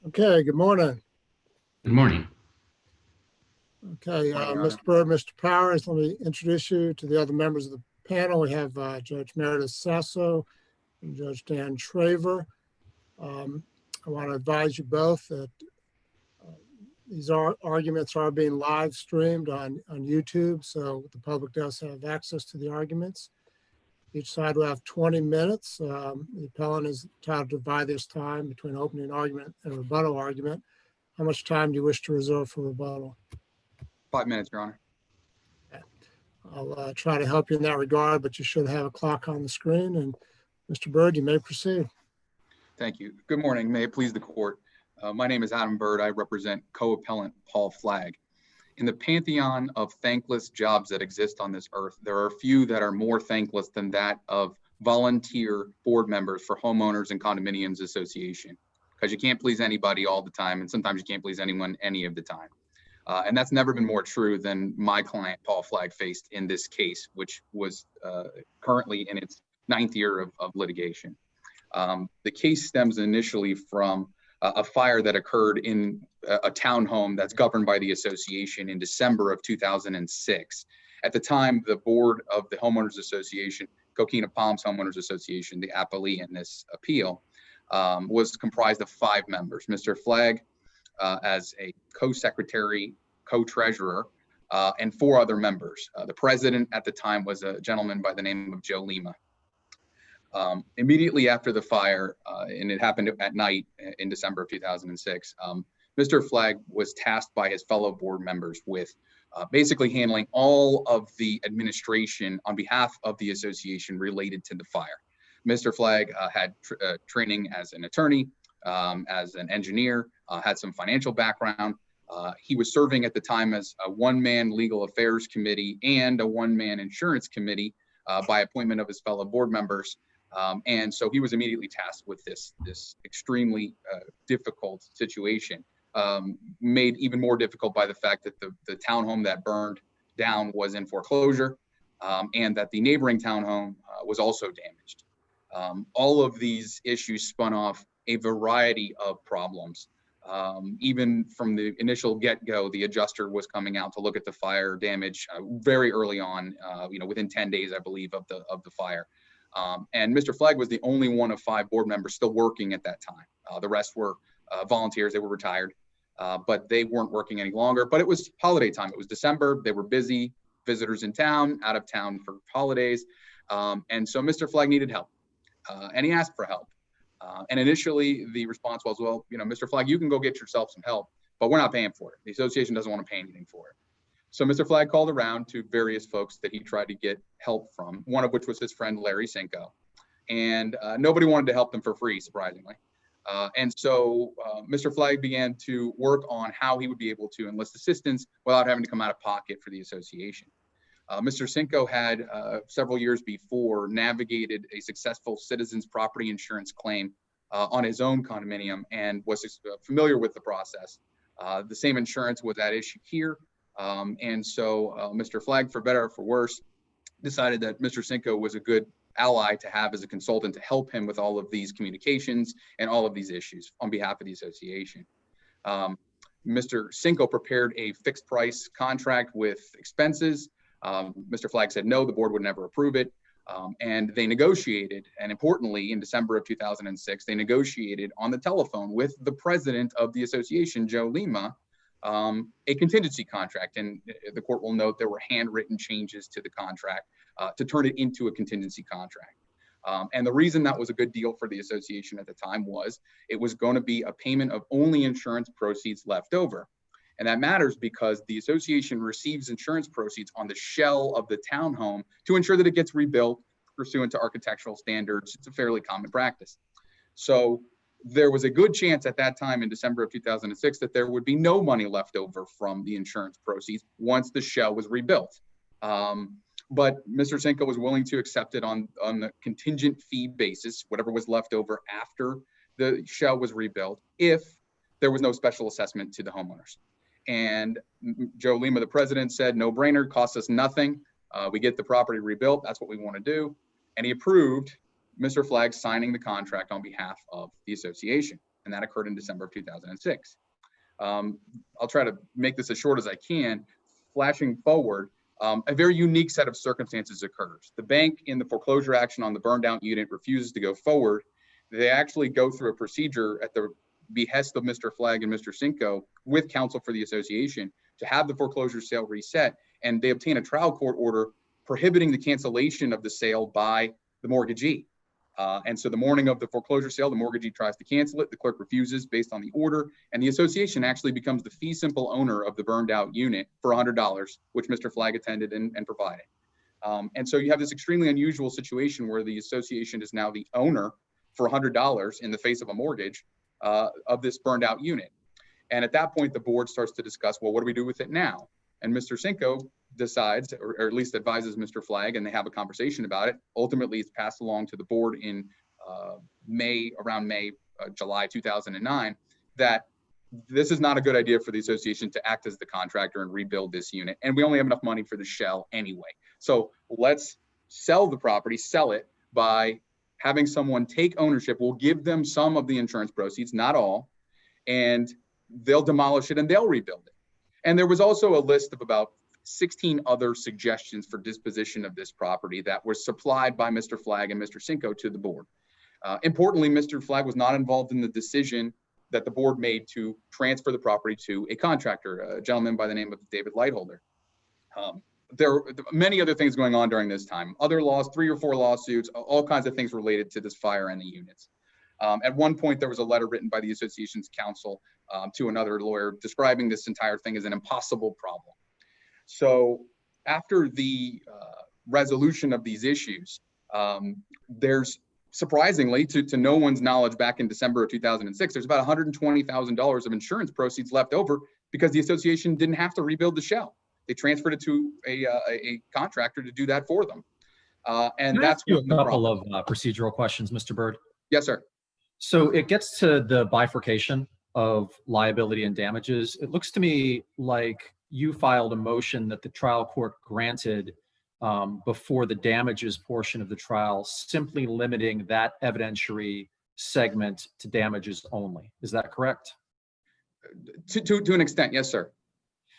Okay, good morning. Good morning. Okay, Morning, Your Mr. Bird, Mr. Powers, let me introduce you to the other members of the panel. We have Judge Meredith Sasso and Judge Dan Traver. I want to advise you both that these arguments are being live streamed on YouTube, so the public does have access to the arguments. Each side will have 20 minutes. The appellant is entitled to divide this time between opening argument and rebuttal argument. How much time do you wish to reserve for rebuttal? 5 minutes, Your Honor. I'll try to help you in that regard, but you should have a clock on the screen. And Mr. Bird, you may proceed. Thank you. Good morning. May it please the court. My name is Adam Bird. I represent co-appellant Paul Flagg. In the pantheon of thankless jobs that exist on this earth, there are few that are more thankless than that of volunteer board members for homeowners and condominiums association, because you can't please anybody all the time, and sometimes you can't please anyone any of the time. And that's never been more true than my client, Paul Flagg, faced in this case, which was currently in its 9th year of litigation. The case stems initially from a fire that occurred in a townhome that's governed by the association in December of 2006. At the time, the board of the Homeowners Association, Coquina Palms Homeowners Association, the appellee in this appeal, was comprised of 5 members. Mr. Flagg, as a co-secretary, co-treasurer, and 4 other members. The president at the time was a gentleman by the name of Joe Lima. Immediately after the fire, and it happened at night in December of 2006, Mr. Flagg was tasked by his fellow board members with basically handling all of the administration on behalf of the association related to the fire. Mr. Flagg had training as an attorney, as an engineer, had some financial background. He was serving at the time as a one-man legal affairs committee and a one-man insurance committee by appointment of his fellow board members. And so he was immediately tasked with this extremely difficult situation, made even more difficult by the fact that the townhome that burned down was in foreclosure, and that the neighboring townhome was also damaged. All of these issues spun off a variety of problems. Even from the initial get-go, the adjuster was coming out to look at the fire damage very early on, within 10 days, I believe, of the fire. And Mr. Flagg was the only one of 5 board members still working at that time. The rest were volunteers. They were retired, but they weren't working any longer. But it was holiday time. It was December. They were busy, visitors in town, out of town for holidays. And so Mr. Flagg needed help, and he asked for help. And initially the response was, well, Mr. Flagg, you can go get yourself some help, but we're not paying for it. The association doesn't want to pay anything for it. So Mr. Flagg called around to various folks that he tried to get help from, one of which was his friend, Larry Cinco. And nobody wanted to help them for free, surprisingly. And so Mr. Flagg began to work on how he would be able to enlist assistance without having to come out of pocket for the association. Mr. Cinco had several years before navigated a successful citizens property insurance claim on his own condominium and was familiar with the process. The same insurance was at issue here. And so Mr. Flagg, for better or for worse, decided that Mr. Cinco was a good ally to have as a consultant to help him with all of these communications and all of these issues on behalf of the association. Mr. Cinco prepared a fixed price contract with expenses. Mr. Flagg said no, the board would never approve it. And they negotiated, and importantly, in December of 2006, they negotiated on the telephone with the president of the association, Joe Lima, a contingency contract. And the court will note there were handwritten changes to the contract to turn it into a contingency contract. And the reason that was a good deal for the association at the time was it was going to be a payment of only insurance proceeds left over. And that matters because the association receives insurance proceeds on the shell of the townhome to ensure that it gets rebuilt pursuant to architectural standards. It's a fairly common practice. So there was a good chance at that time in December of 2006 that there would be no money left over from the insurance proceeds once the shell was rebuilt. But Mr. Cinco was willing to accept it on the contingent fee basis, whatever was left over after the shell was rebuilt, if there was no special assessment to the homeowners. And Joe Lima, the president, said, no brainer, costs us nothing. We get the property rebuilt. That's what we want to do. And he approved Mr. Flagg signing the contract on behalf of the association. and that occurred in December of 2006. I'll try to make this as short as I can. Flashing forward, a very unique set of circumstances occurs. The bank in the foreclosure action on the burned out unit refuses to go forward. They actually go through a procedure at the behest of Mr. Flagg and Mr. Cinco with counsel for the association to have the foreclosure sale reset, and they obtain a trial court order prohibiting the cancellation of the sale by the mortgagee. And so the morning of the foreclosure sale, the mortgagee tries to cancel it. The clerk refuses based on the order, and the association actually becomes the fee simple owner of the burned out unit for $100, which Mr. Flagg attended and provided. And so you have this extremely unusual situation where the association is now the owner for $100 in the face of a mortgage of this burned out unit. And at that point, the board starts to discuss, well, what do we do with it now? And Mr. Cinco decides, or at least advises Mr. Flagg, and they have a conversation about it. Ultimately, it's passed along to the board in July 2009, that this is not a good idea for the association to act as the contractor and rebuild this unit. And we only have enough money for the shell anyway. So let's sell the property, sell it by having someone take ownership. We'll give them some of the insurance proceeds, not all, and they'll demolish it and they'll rebuild it. And there was also a list of about 16 other suggestions for disposition of this property that was supplied by Mr. Flagg and Mr. Cinco to the board. Importantly, Mr. Flagg was not involved in the decision that the board made to transfer the property to a contractor, a gentleman by the name of David Lightholder. There were many other things going on during this time. Other laws, 3 or 4 lawsuits, all kinds of things related to this fire and the units. At one point, there was a letter written by the association's counsel to another lawyer describing this entire thing as an impossible problem. So after the resolution of these issues, there's surprisingly, to no one's knowledge, back in December of 2006, there's about $120,000 of insurance proceeds left over because the association didn't have to rebuild the shell. They transferred it to a contractor to do that for them. And that's a couple of procedural questions, Mr. Bird. Yes, sir. So it gets to the bifurcation of liability and damages. It looks to me like you filed a motion that the trial court granted before the damages portion of the trial, simply limiting that evidentiary segment to damages only. Is that correct? To an extent, yes, sir.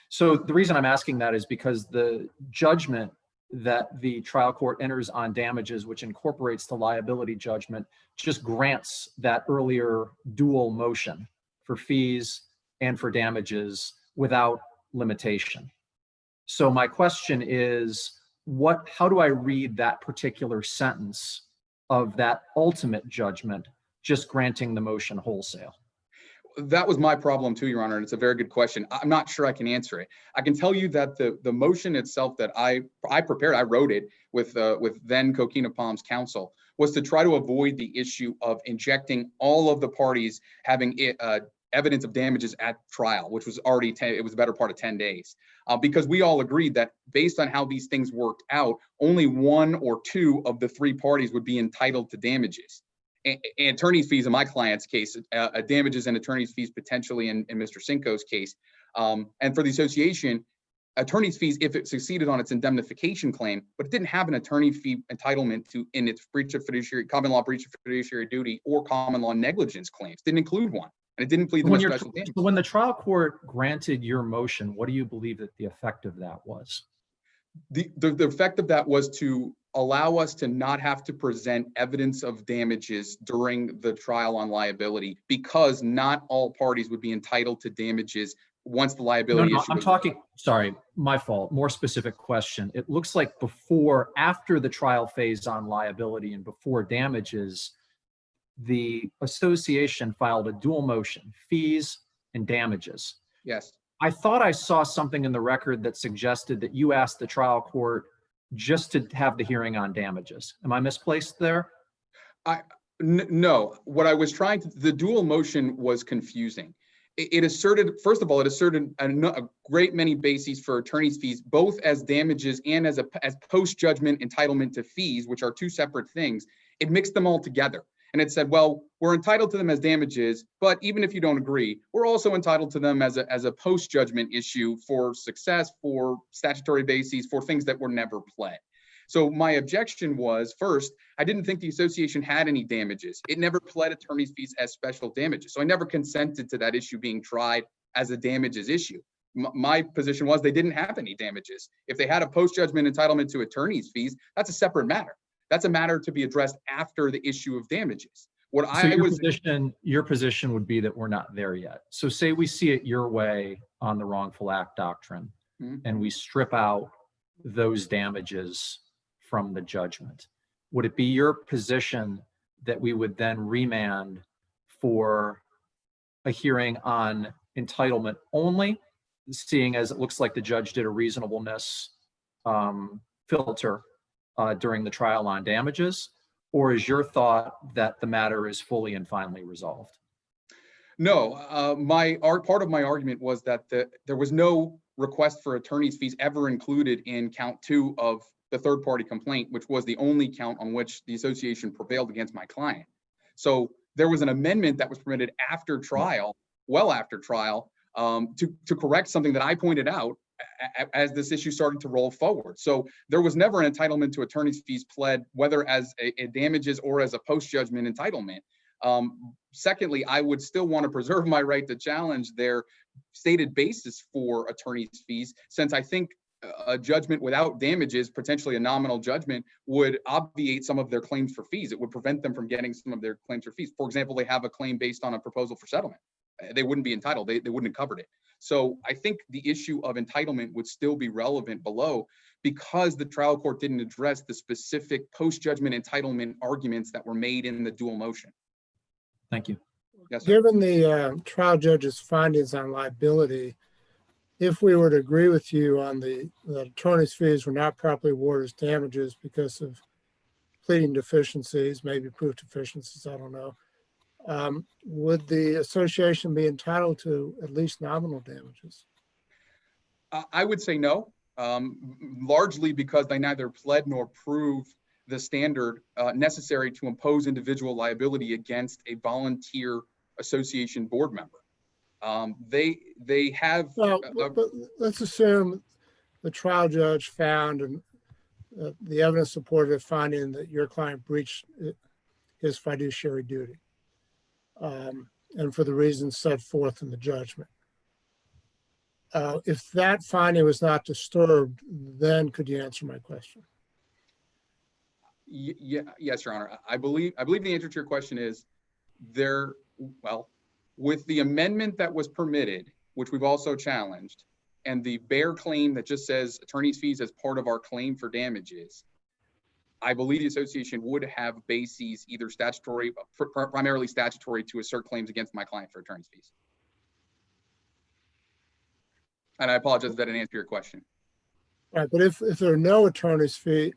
So the reason I'm asking that is because the judgment that the trial court enters on damages, which incorporates the liability judgment, just grants that earlier dual motion for fees and for damages without limitation. So my question is, how do I read that particular sentence of that ultimate judgment, just granting the motion wholesale? That was my problem too, Your Honor, and it's a very good question. I'm not sure I can answer it. I can tell you that the motion itself that I prepared, I wrote it with then Coquina Palms counsel, was to try to avoid the issue of injecting all of the parties having evidence of damages at trial, which was already it was a better part of 10 days, because we all agreed that based on how these things worked out, only 1 or 2 of the 3 parties would be entitled to damages. Attorney's fees in my client's case, damages and attorney's fees potentially in Mr. Cinco's case. And for the association, attorney's fees if it succeeded on its indemnification claim, but it didn't have an attorney fee entitlement in its breach of fiduciary, common law breach of fiduciary duty or common law negligence claims. Didn't include one, and it didn't plead them a special damage. So when the trial court granted your motion, what do you believe that the effect of that was? The effect of that was to allow us to not have to present evidence of damages during the trial on liability, because not all parties would be entitled to damages once the liability issue. I'm talking, sorry, my fault, more specific question. It looks like after the trial phase on liability and before damages, the association filed a dual motion, fees and damages. Yes. I thought I saw something in the record that suggested that you asked the trial court just to have the hearing on damages. Am I misplaced there? No, what I was the dual motion was confusing. It asserted, first of all, a great many bases for attorney's fees, both as damages and as post-judgment entitlement to fees, which are 2 separate things. It mixed them all together. And it said, well, we're entitled to them as damages, but even if you don't agree, we're also entitled to them as a post-judgment issue for success, for statutory bases, for things that were never pled. So my objection was, first, I didn't think the association had any damages. It never pled attorney's fees as special damages. So I never consented to that issue being tried as a damages issue. My position was they didn't have any damages. If they had a post-judgment entitlement to attorney's fees, that's a separate matter. That's a matter to be addressed after the issue of damages. What So I was your position would be that we're not there yet. So say we see it your way on the wrongful act doctrine, and we strip out those damages from the judgment. Would it be your position that we would then remand for a hearing on entitlement only, seeing as it looks like the judge did a reasonableness filter during the trial on damages? Or is your thought that the matter is fully and finally resolved? No, part of my argument was that there was no request for attorney's fees ever included in count 2 of the third party complaint, which was the only count on which the association prevailed against my client. So there was an amendment that was permitted after trial, well after trial, to correct something that I pointed out as this issue started to roll forward. So there was never an entitlement to attorney's fees pled, whether as a damages or as a post-judgment entitlement. Secondly, I would still want to preserve my right to challenge their stated basis for attorney's fees, since I think a judgment without damages, potentially a nominal judgment, would obviate some of their claims for fees. It would prevent them from getting some of their claims for fees. For example, they have a claim based on a proposal for settlement. They wouldn't be entitled. They wouldn't have covered it. So I think the issue of entitlement would still be relevant below, because the trial court didn't address the specific post-judgment entitlement arguments that were made in the dual motion. Thank you. Yes, sir. Given the trial judge's findings on liability, if we were to agree with you on the attorney's fees were not properly awarded as damages because of pleading deficiencies, maybe proof deficiencies, I don't know, would the association be entitled to at least nominal damages? I would say no, largely because they neither pled nor proved the standard necessary to impose individual liability against a volunteer association board member. They have. Well, but let's assume the trial judge found and the evidence supported a finding that your client breached his fiduciary duty, and for the reasons set forth in the judgment. If that finding was not disturbed, then could you answer my question? Yes, Your Honor. I believe the answer to your question is with the amendment that was permitted, which we've also challenged, and the bare claim that just says attorney's fees as part of our claim for damages, I believe the association would have bases, either statutory, primarily statutory, to assert claims against my client for attorney's fees. And I apologize if that didn't answer your question. Right, but if there are no attorney's fee,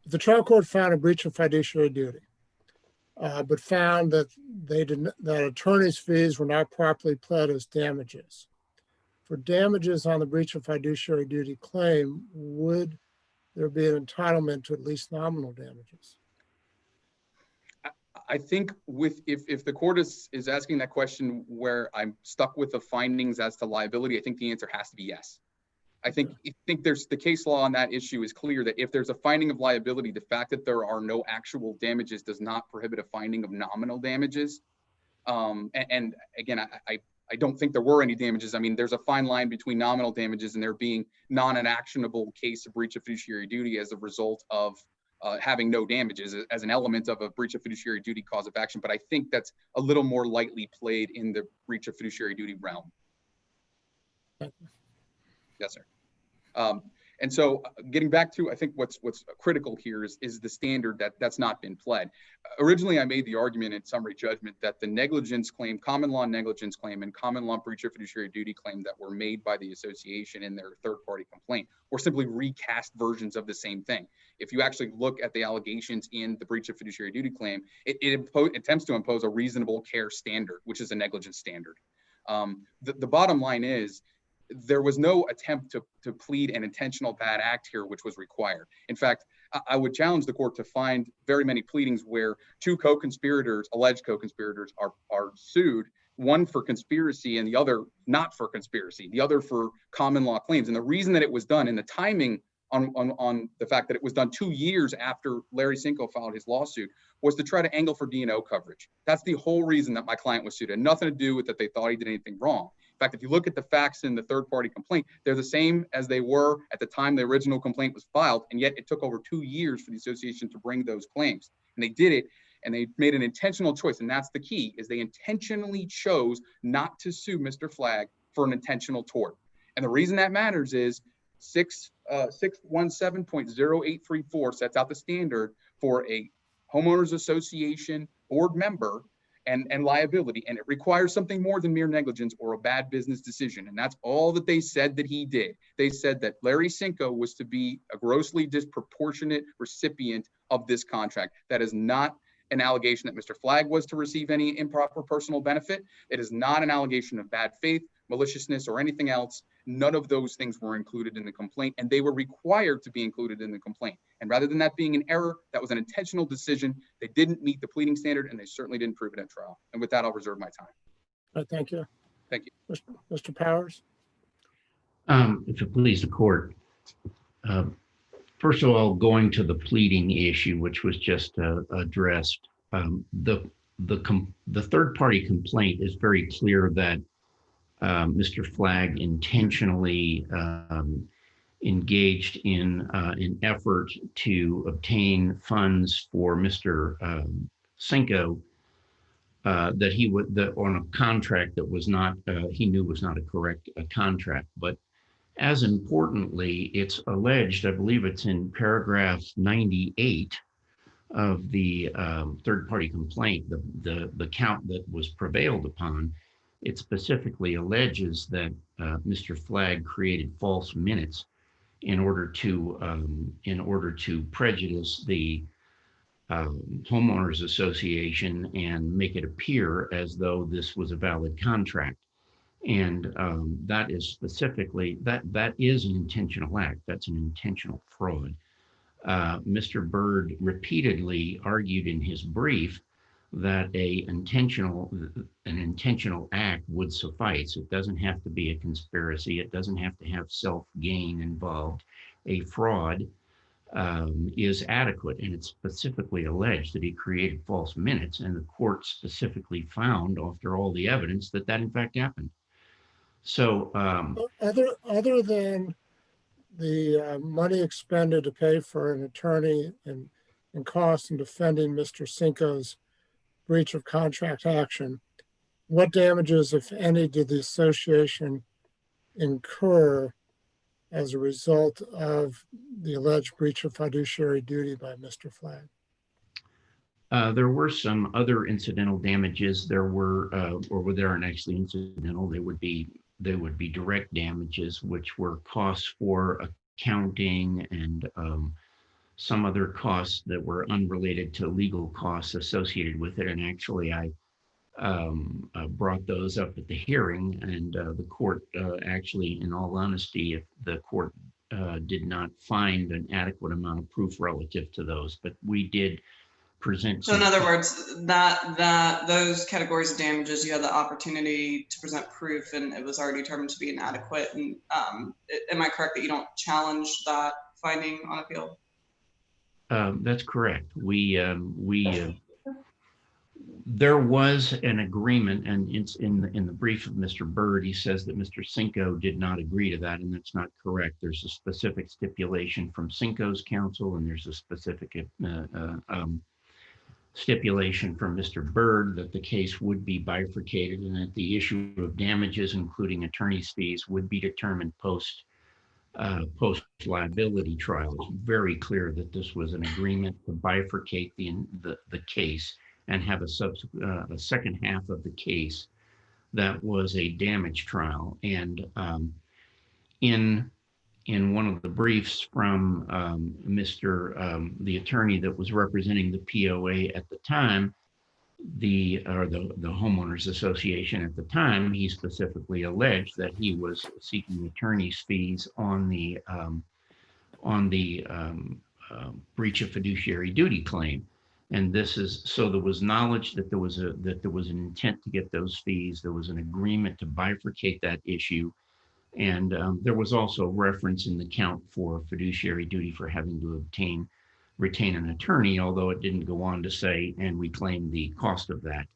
if the trial court found a breach of fiduciary duty, but found that that attorney's fees were not properly pled as damages, for damages on the breach of fiduciary duty claim, would there be an entitlement to at least nominal damages? I think if the court is asking that question where I'm stuck with the findings as to liability, I think the answer has to be yes. I think there's the case law on that issue is clear that if there's a finding of liability, the fact that there are no actual damages does not prohibit a finding of nominal damages. And again, I don't think there were any damages. I mean, there's a fine line between nominal damages and there being non-actionable case of breach of fiduciary duty as a result of having no damages as an element of a breach of fiduciary duty cause of action. But I think that's a little more lightly played in the breach of fiduciary duty realm. Yes, sir. And so getting back to, I think what's critical here is the standard that's not been pled. Originally, I made the argument in summary judgment that the negligence claim, common law negligence claim, and common law breach of fiduciary duty claim that were made by the association in their third-party complaint were simply recast versions of the same thing. If you actually look at the allegations in the breach of fiduciary duty claim, it attempts to impose a reasonable care standard, which is a negligence standard. The bottom line is, there was no attempt to plead an intentional bad act here, which was required. In fact, I would challenge the court to find very many pleadings where two co-conspirators, alleged co-conspirators, are sued, one for conspiracy and the other not for conspiracy, the other for common law claims. And the reason that it was done and the timing on the fact that it was done 2 years after Larry Cinco filed his lawsuit was to try to angle for D&O coverage. That's the whole reason that my client was sued. It had nothing to do with that they thought he did anything wrong. In fact, if you look at the facts in the third-party complaint, they're the same as they were at the time the original complaint was filed, and yet it took over 2 years for the association to bring those claims. And they did it, and they made an intentional choice, and that's the key, is they intentionally chose not to sue Mr. Flagg for an intentional tort. And the reason that matters is 617.0834 sets out the standard for a homeowners association board member and liability, and it requires something more than mere negligence or a bad business decision. And that's all that they said that he did. They said that Larry Cinco was to be a grossly disproportionate recipient of this contract. That is not an allegation that Mr. Flagg was to receive any improper personal benefit. It is not an allegation of bad faith, maliciousness, or anything else. None of those things were included in the complaint, and they were required to be included in the complaint. And rather than that being an error, that was an intentional decision. They didn't meet the pleading standard, and they certainly didn't prove it at trial. And with that, I'll reserve my time. All right, thank you. Thank you. Mr. Powers? If it please the court, first of all, going to the pleading issue, which was just addressed, the third-party complaint is very clear that Mr. Flagg intentionally engaged in an effort to obtain funds for Mr. Cinco that he would on a contract that was not he knew was not a correct contract. But as importantly, it's alleged, I believe it's in paragraph 98 of the third-party complaint, the count that was prevailed upon. It specifically alleges that Mr. Flagg created false minutes in order to prejudice the homeowners association and make it appear as though this was a valid contract. And that is specifically that is an intentional act. That's an intentional fraud. Mr. Byrd repeatedly argued in his brief that an intentional act would suffice. It doesn't have to be a conspiracy. It doesn't have to have self-gain involved. A fraud is adequate, and it's specifically alleged that he created false minutes, and the court specifically found, after all the evidence, that in fact happened. So other than the money expended to pay for an attorney and costs in defending Mr. Cinco's breach of contract action, what damages, if any, did the association incur as a result of the alleged breach of fiduciary duty by Mr. Flagg? There were some other incidental damages. There were, or they aren't actually incidental. They would be direct damages, which were costs for accounting and some other costs that were unrelated to legal costs associated with it. And actually, I brought those up at the hearing, and the court actually, in all honesty, if the court did not find an adequate amount of proof relative to those, but we did present. So in other words, that those categories of damages, you had the opportunity to present proof, and it was already determined to be inadequate. And am I correct that you don't challenge that finding on appeal? That's correct. There was an agreement, and it's in the brief of Mr. Byrd. He says that Mr. Cinco did not agree to that, and that's not correct. There's a specific stipulation from Cinco's counsel, and there's a specific stipulation from Mr. Byrd that the case would be bifurcated and that the issue of damages, including attorney's fees, would be determined post liability trial. It's very clear that this was an agreement to bifurcate the case and have a second half of the case that was a damage trial. And in one of the briefs from the attorney that was representing the POA at the time, the homeowners association at the time, he specifically alleged that he was seeking attorney's fees on the breach of fiduciary duty claim. And this is, so there was knowledge that there was an intent to get those fees. There was an agreement to bifurcate that issue. And there was also reference in the count for fiduciary duty for having to retain an attorney, although it didn't go on to say, and we claim the cost of that.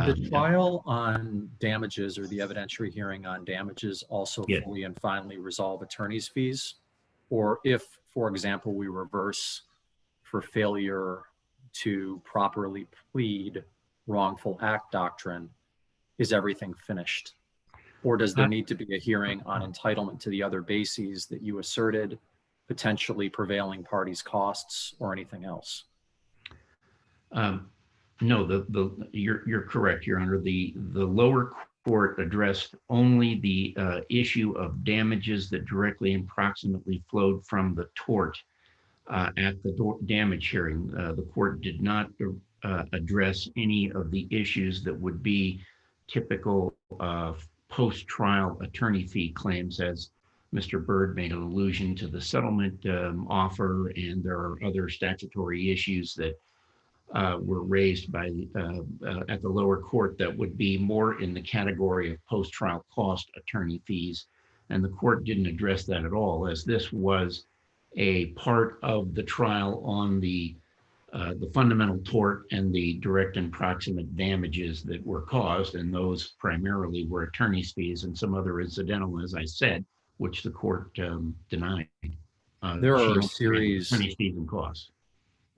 Did the trial on damages or the evidentiary hearing on damages also Yeah. fully and finally resolve attorney's fees? Or if, for example, we reverse for failure to properly plead wrongful act doctrine, is everything finished? Or does there need to be a hearing on entitlement to the other bases that you asserted, potentially prevailing parties' costs, or anything else? No, you're correct, Your Honor. The lower court addressed only the issue of damages that directly and proximately flowed from the tort at the damage hearing. The court did not address any of the issues that would be typical post-trial attorney fee claims, as Mr. Byrd made an allusion to the settlement offer, and there are other statutory issues that were raised by at the lower court that would be more in the category of post-trial cost attorney fees. And the court didn't address that at all, as this was a part of the trial on the fundamental tort and the direct and proximate damages that were caused, and those primarily were attorney's fees and some other incidental, as I said, which the court denied. There are a series attorney's fees and costs.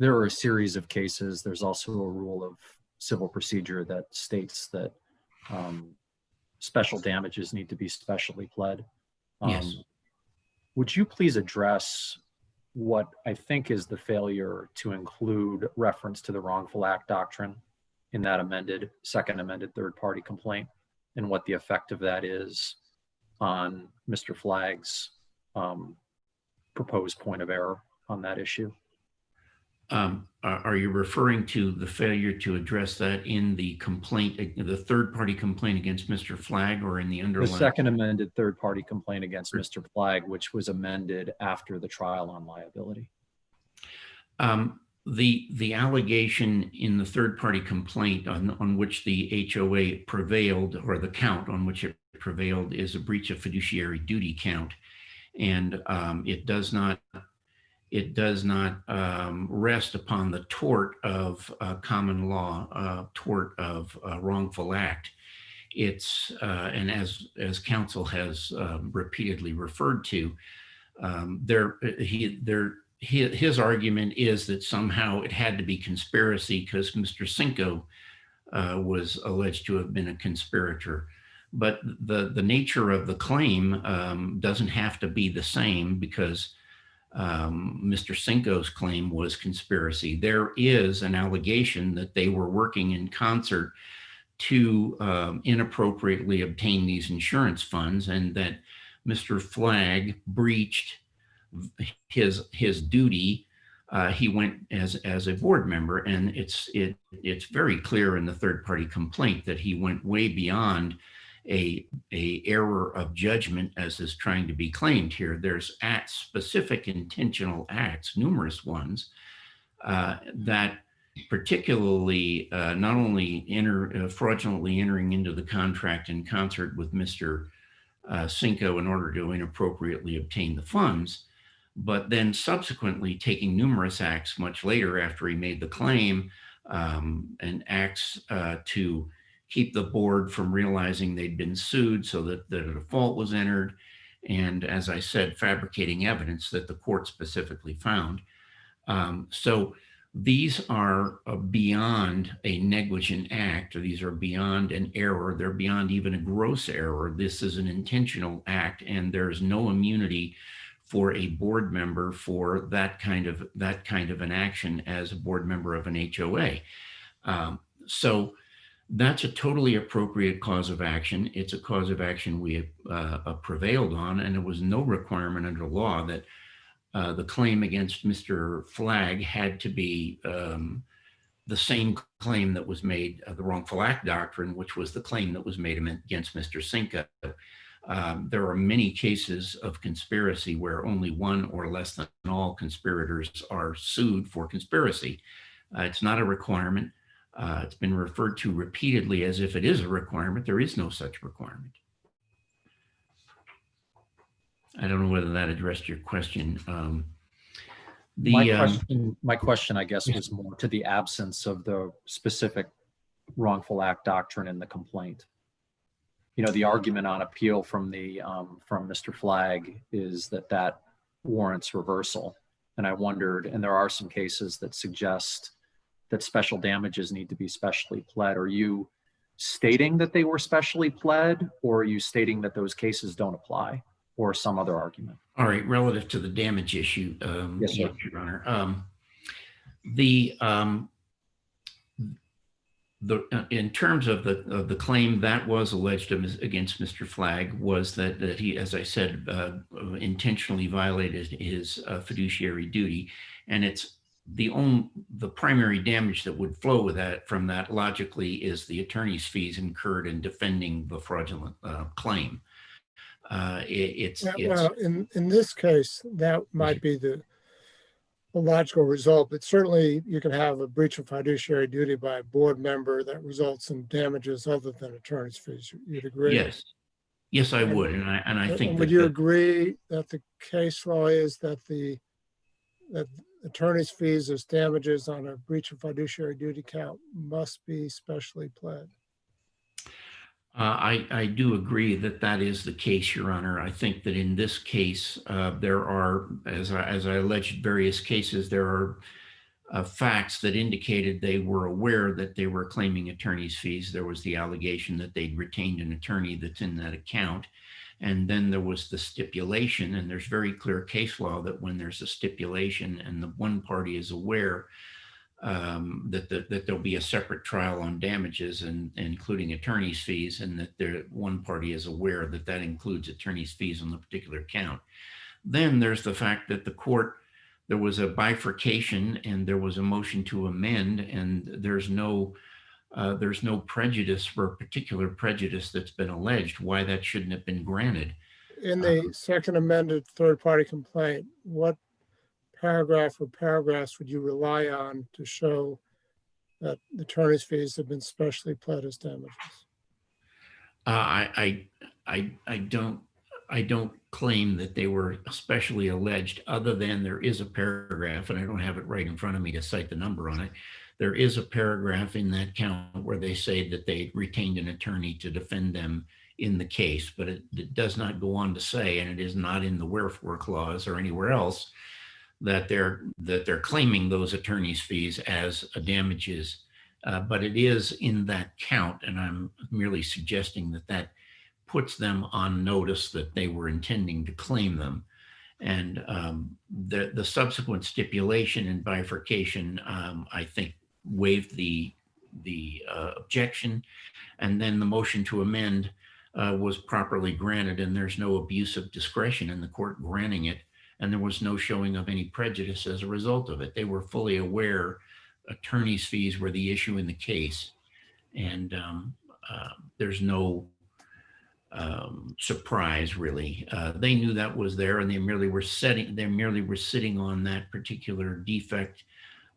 There are a series of cases. There's also a rule of civil procedure that states that special damages need to be specially pled. Yes. Would you please address what I think is the failure to include reference to the wrongful act doctrine in that second amended third party complaint, and what the effect of that is on Mr. Flagg's proposed point of error on that issue? Are you referring to the failure to address that in the complaint, the third party complaint against Mr. Flagg, or in the underlying? The second amended third party complaint against Mr. Flagg, which was amended after the trial on liability. The allegation in the third party complaint on which the HOA prevailed, or the count on which it prevailed, is a breach of fiduciary duty count. And it does not rest upon the tort of common law, tort of wrongful act. It's and as counsel has repeatedly referred to, his argument is that somehow it had to be conspiracy because Mr. Cinco was alleged to have been a conspirator. But the nature of the claim doesn't have to be the same, because Mr. Cinco's claim was conspiracy. There is an allegation that they were working in concert to inappropriately obtain these insurance funds, and that Mr. Flagg breached his duty. He went as a board member, and it's very clear in the third party complaint that he went way beyond a error of judgment, as is trying to be claimed here. There's specific intentional acts, numerous ones, that particularly not only fraudulently entering into the contract in concert with Mr. Cinco in order to inappropriately obtain the funds, but then subsequently taking numerous acts much later after he made the claim, and acts to keep the board from realizing they'd been sued, so that a default was entered. And as I said, fabricating evidence that the court specifically found. So these are beyond a negligent act, or these are beyond an error. They're beyond even a gross error. This is an intentional act, and there's no immunity for a board member for that kind of an action as a board member of an HOA. So that's a totally appropriate cause of action. It's a cause of action we prevailed on, and there was no requirement under law that the claim against Mr. Flagg had to be the same claim that was made, the wrongful act doctrine, which was the claim that was made against Mr. Cinco. There are many cases of conspiracy where only one or less than all conspirators are sued for conspiracy. It's not a requirement. It's been referred to repeatedly as if it is a requirement. There is no such requirement. I don't know whether that addressed your question. My question, I guess, was more to the absence of the specific wrongful act doctrine in the complaint. You know, the argument on appeal from Mr. Flagg is that warrants reversal. And I wondered, and there are some cases that suggest that special damages need to be specially pled. Are you stating that they were specially pled, or are you stating that those cases don't apply, or some other argument? All right, relative to the damage issue, Yes, sir. yes, Your Honor. In terms of the claim that was alleged against Mr. Flagg was that he, as I said, intentionally violated his fiduciary duty, and it's the primary damage that would flow from that logically is the attorney's fees incurred in defending the fraudulent claim. Well, in this case, that might be the logical result, but certainly you can have a breach of fiduciary duty by a board member that results in damages other than attorney's fees. You'd agree? Yes, I would, and I think. Would you agree that the case law is that that attorney's fees as damages on a breach of fiduciary duty count must be specially pled? I do agree that is the case, Your Honor. I think that in this case, there are, as I alleged, various cases, there are facts that indicated they were aware that they were claiming attorney's fees. There was the allegation that they'd retained an attorney that's in that account. And then there was the stipulation, and there's very clear case law that when there's a stipulation and the one party is aware that there'll be a separate trial on damages and including attorney's fees, and that one party is aware that includes attorney's fees on the particular count. Then there's the fact that there was a bifurcation and there was a motion to amend, and there's no prejudice for a particular prejudice that's been alleged, why that shouldn't have been granted. In the second amended third-party complaint, what paragraph or paragraphs would you rely on to show that the attorney's fees have been specially pled as damages? I don't claim that they were especially alleged, other than there is a paragraph, and I don't have it right in front of me to cite the number on it. There is a paragraph in that count where they say that they retained an attorney to defend them in the case, but it does not go on to say, and it is not in the wherefore clause or anywhere else, that they're claiming those attorney's fees as damages, but it is in that count, and I'm merely suggesting that puts them on notice that they were intending to claim them. And the subsequent stipulation and bifurcation, I think, waived the objection, and then the motion to amend was properly granted, and there's no abuse of discretion in the court granting it. And there was no showing of any prejudice as a result of it. They were fully aware attorney's fees were the issue in the case. And there's no surprise, really. They knew that was there, and they merely were sitting on that particular defect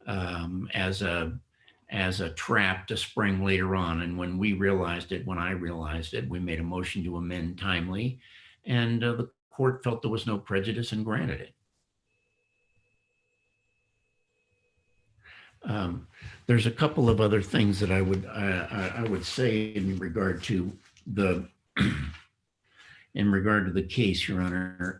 as a trap to spring later on. And when I realized it, we made a motion to amend timely, and the court felt there was no prejudice and granted it. There's a couple of other things that I would say in regard to the case, Your Honor.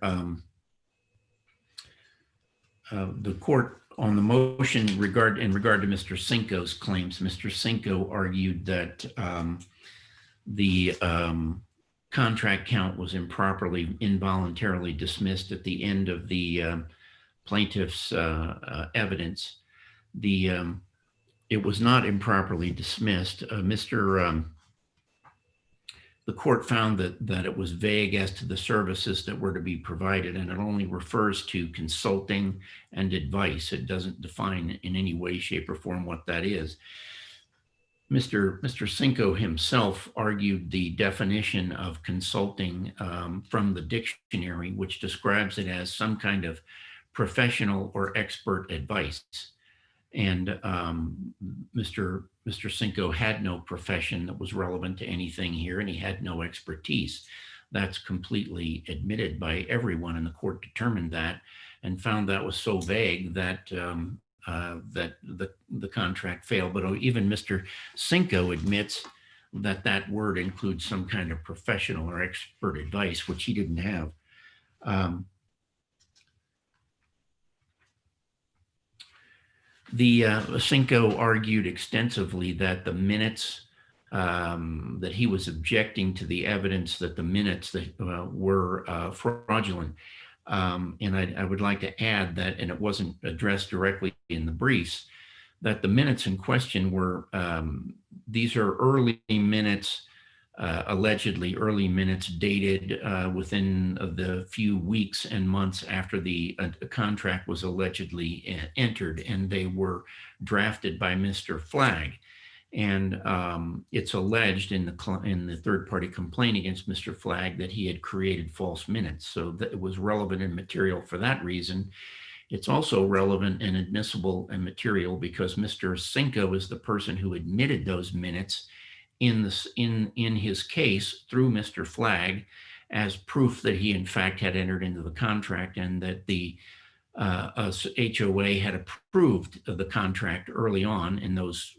The court on the motion in regard to Mr. Cinco's claims, Mr. Cinco argued that the contract count was involuntarily dismissed at the end of the plaintiff's evidence. It was not improperly dismissed. The court found that it was vague as to the services that were to be provided, and it only refers to consulting and advice. It doesn't define in any way, shape, or form what that is. Mr. Cinco himself argued the definition of consulting from the dictionary, which describes it as some kind of professional or expert advice. And Mr. Cinco had no profession that was relevant to anything here, and he had no expertise. that's completely admitted by everyone, and the court determined that and found that was so vague that that the contract failed. But even Mr. Cinco admits that that word includes some kind of professional or expert advice, which he didn't have. Cinco argued extensively that the minutes, that he was objecting to the evidence that the minutes that were fraudulent. And I would like to add that, and it wasn't addressed directly in the briefs, that the minutes in question were, these are early minutes, allegedly early minutes dated within the few weeks and months after the contract was allegedly entered, and they were drafted by Mr. Flagg. And it's alleged in the third-party complaint against Mr. Flagg that he had created false minutes. So that it was relevant and material for that reason. It's also relevant and admissible and material because Mr. Cinco is the person who admitted those minutes in his case through Mr. Flagg as proof that he in fact had entered into the contract, and that the HOA had approved of the contract early on in those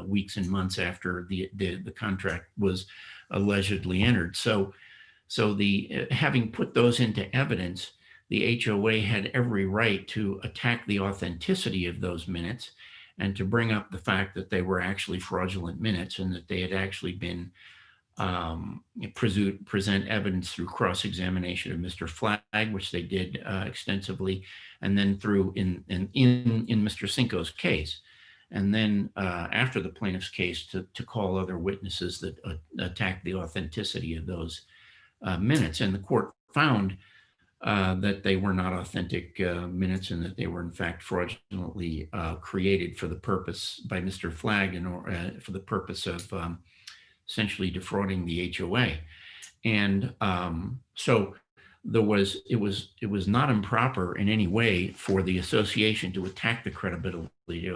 weeks and months after the contract was allegedly entered. So having put those into evidence, the HOA had every right to attack the authenticity of those minutes and to bring up the fact that they were actually fraudulent minutes and that they had actually been present evidence through cross-examination of Mr. Flagg, which they did extensively, and then through in Mr. Cinco's case. And then after the plaintiff's case to call other witnesses that attacked the authenticity of those minutes. And the court found that they were not authentic minutes and that they were in fact fraudulently created for the purpose by Mr. Flagg and for the purpose of essentially defrauding the HOA. And so it was not improper in any way for the association to attack the credibility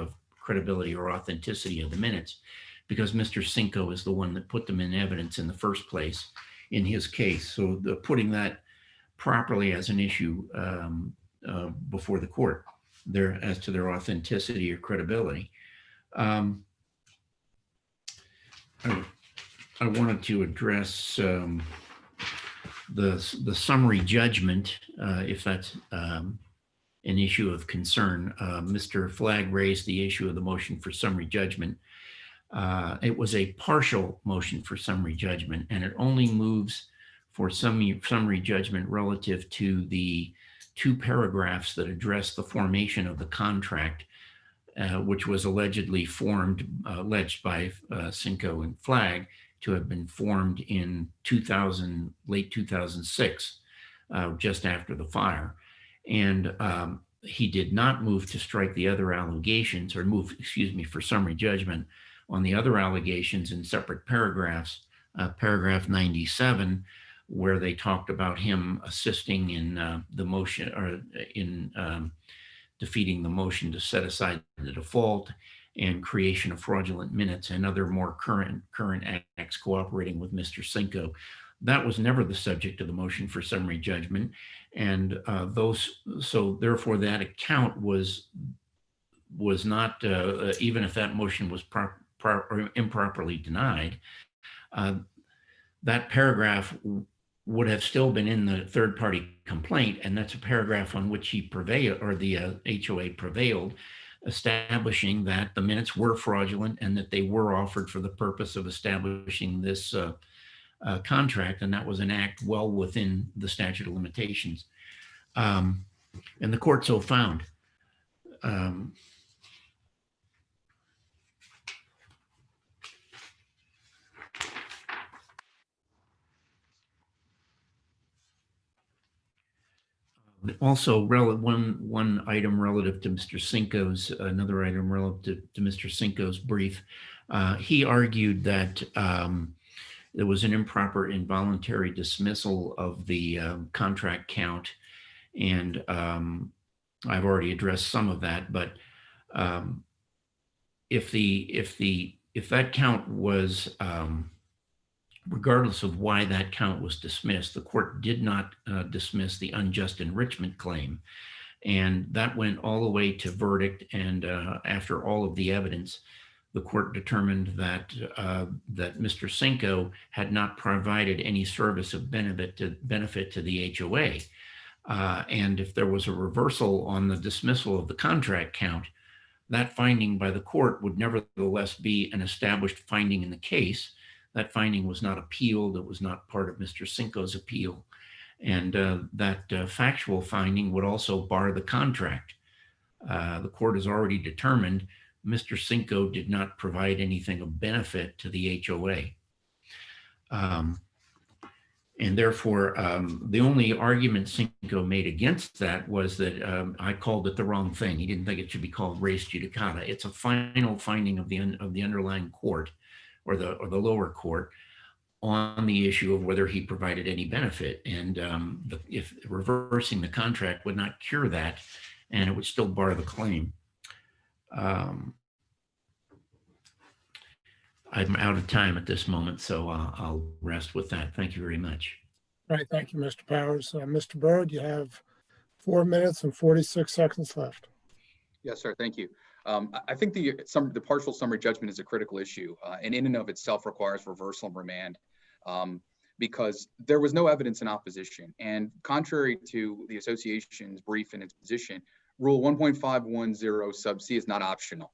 or authenticity of the minutes, because Mr. Cinco is the one that put them in evidence in the first place in his case. So putting that properly as an issue before the court there as to their authenticity or credibility. I wanted to address the summary judgment, if that's an issue of concern. Mr. Flagg raised the issue of the motion for summary judgment. It was a partial motion for summary judgment, and it only moves for summary judgment relative to the 2 paragraphs that address the formation of the contract, which was alleged by Cinco and Flagg to have been formed in late 2006, just after the fire. And he did not move to strike the other allegations, or for summary judgment on the other allegations in separate paragraphs. Paragraph 97, where they talked about him assisting in the motion, or in defeating the motion to set aside the default and creation of fraudulent minutes and other more current acts cooperating with Mr. Cinco. That was never the subject of the motion for summary judgment. And so therefore that account was not, even if that motion was improperly denied, that paragraph would have still been in the third-party complaint, and that's a paragraph on which he prevailed, or the HOA prevailed, establishing that the minutes were fraudulent and that they were offered for the purpose of establishing this contract, and that was an act well within the statute of limitations. And the court so found. Also, one item relative to Mr. Cinco's, another item relative to Mr. Cinco's brief. He argued that there was an improper involuntary dismissal of the contract count, and I've already addressed some of that. But if that count was regardless of why that count was dismissed, the court did not dismiss the unjust enrichment claim. And that went all the way to verdict. And after all of the evidence, the court determined that that Mr. Cinco had not provided any service of benefit to the HOA. And if there was a reversal on the dismissal of the contract count, that finding by the court would nevertheless be an established finding in the case. That finding was not appealed. It was not part of Mr. Cinco's appeal. And that factual finding would also bar the contract. The court has already determined Mr. Cinco did not provide anything of benefit to the HOA. And therefore, the only argument Cinco made against that was that I called it the wrong thing. He didn't think it should be called res judicata. It's a final finding of the underlying court or the lower court on the issue of whether he provided any benefit. And if reversing the contract would not cure that, and it would still bar the claim. I'm out of time at this moment, so I'll rest with that. Thank you very much. All right, thank you, Mr. Powers. Mr. Byrd, you have 4 minutes and 46 seconds left. Yes, sir. Thank you. I think the partial summary judgment is a critical issue, and in and of itself requires reversal and remand, because there was no evidence in opposition. And contrary to the association's brief and its position, Rule 1.510 sub C is not optional.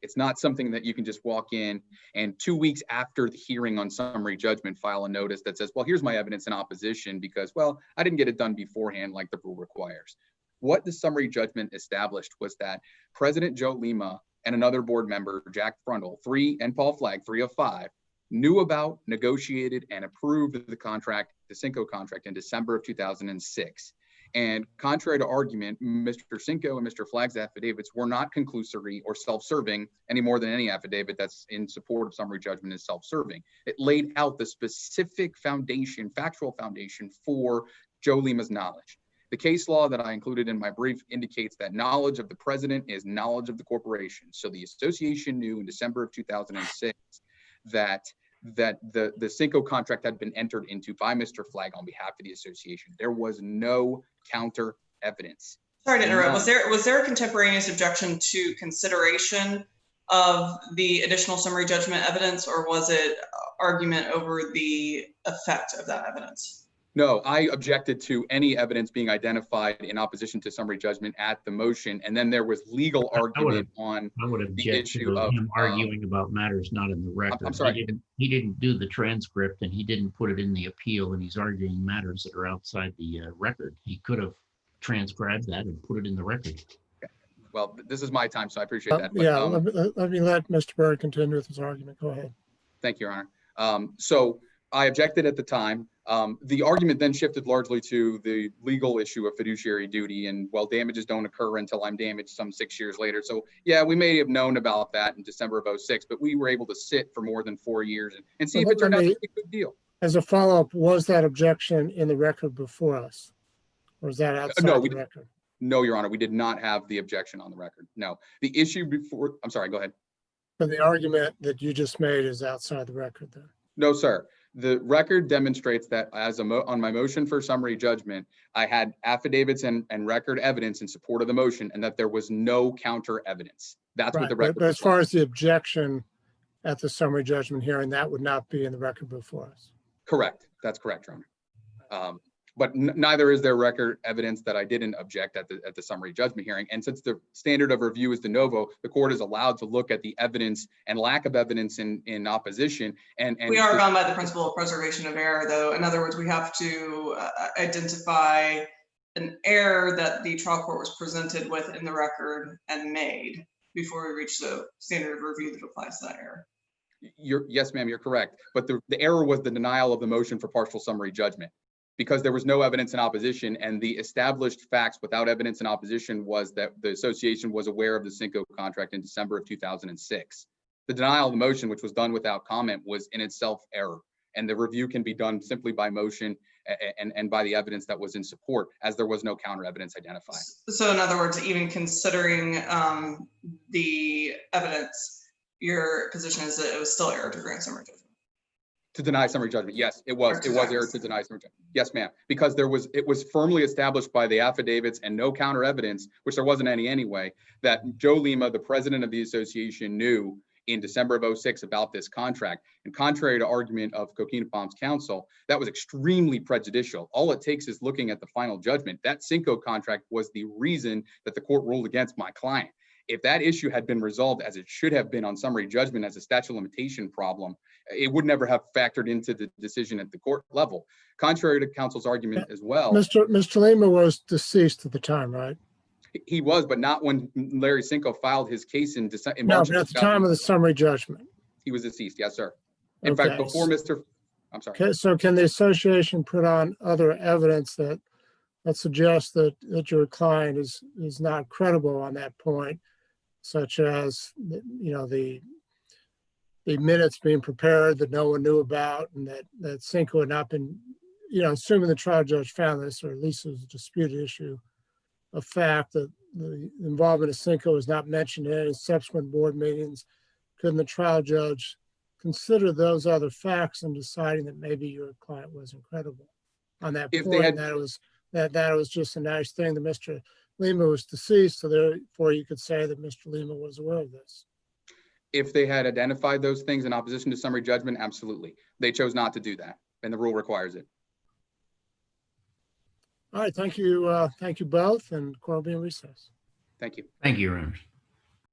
It's not something that you can just walk in and 2 weeks after the hearing on summary judgment file a notice that says, well, here's my evidence in opposition because, well, I didn't get it done beforehand like the rule requires. What the summary judgment established was that President Joe Lima and another board member, Jack Frundle, and Paul Flagg, 3 of 5, knew about, negotiated, and approved the contract, the Cinco contract, in December of 2006. And contrary to argument, Mr. Cinco and Mr. Flagg's affidavits were not conclusory or self-serving any more than any affidavit that's in support of summary judgment is self-serving. It laid out the specific foundation, factual foundation for Joe Lima's knowledge. The case law that I included in my brief indicates that knowledge of the president is knowledge of the corporation. So the association knew in December of 2006 that the Cinco contract had been entered into by Mr. Flagg on behalf of the association. There was no counter evidence. Sorry to interrupt. Was there a contemporaneous objection to consideration of the additional summary judgment evidence, or was it argument over the effect of that evidence? No, I objected to any evidence being identified in opposition to summary judgment at the motion, and then there was legal argument on the issue of him arguing about matters not in the record. I'm sorry. He didn't do the transcript, and he didn't put it in the appeal, and he's arguing matters that are outside the record. He could have transcribed that and put it in the record. Okay. Well, this is my time, so I appreciate that. But, yeah, let me let Mr. Byrd continue with his argument. Go ahead. Thank you, Your Honor. So I objected at the time. The argument then shifted largely to the legal issue of fiduciary duty, and well, damages don't occur until I'm damaged some 6 years later. So yeah, we may have known about that in December of 2006, but we were able to sit for more than 4 years and see if it turned out to be a good deal. As a follow-up, was that objection in the record before us? Or is that outside the record? No, Your Honor, we did not have the objection on the record. No, the issue before, I'm sorry, go ahead. But the argument that you just made is outside the record then? No, sir. The record demonstrates that on my motion for summary judgment, I had affidavits and record evidence in support of the motion, and that there was no counter evidence. That's right, what the record. But as far as the objection at the summary judgment hearing, that would not be in the record before us. Correct. That's correct, Your Honor. But neither is there record evidence that I didn't object at the summary judgment hearing. And since the standard of review is de novo, the court is allowed to look at the evidence and lack of evidence in opposition. And we are bound by the principle of preservation of error, though. In other words, we have to identify an error that the trial court was presented with in the record and made before we reach the standard of review that applies to that error. Yes, ma'am, you're correct. But the error was the denial of the motion for partial summary judgment, because there was no evidence in opposition, and the established facts without evidence in opposition was that the association was aware of the Cinco contract in December of 2006. The denial of the motion, which was done without comment, was in itself error, and the review can be done simply by motion and by the evidence that was in support, as there was no counter evidence identified. So in other words, even considering the evidence, your position is that it was still error to grant summary judgment? To deny summary judgment. Yes, it was. It was error to deny summary judgment. Yes, ma'am. Because it was firmly established by the affidavits and no counter evidence, which there wasn't any anyway, that Joe Lima, the president of the association, knew in December of 06 about this contract. And contrary to argument of Coquina Palm's counsel, that was extremely prejudicial. All it takes is looking at the final judgment. That Cinco contract was the reason that the court ruled against my client. If that issue had been resolved as it should have been on summary judgment as a statute of limitation problem, it would never have factored into the decision at the court level. Contrary to counsel's argument as well. Mr. Lima was deceased at the time, right? He was, but not when Larry Cinco filed his case in December. No, but at the time of the summary judgment. He was deceased. Yes, sir. In fact, before I'm sorry. Okay, so can the association put on other evidence that suggests that your client is not credible on that point, such as, you know, the minutes being prepared that no one knew about, and that Cinco had not been, you know, assuming the trial judge found this, or at least it was a disputed issue of fact, that the involvement of Cinco is not mentioned in any subsequent board meetings. Couldn't the trial judge consider those other facts in deciding that maybe your client wasn't credible on that point? That it was just a nice thing that Mr. Lima was deceased, so therefore you could say that Mr. Lima was aware of this. If they had identified those things in opposition to summary judgment, absolutely. They chose not to do that, and the rule requires it. All right, thank you both, and court will be in recess. Thank you. Thank you, Your Honor.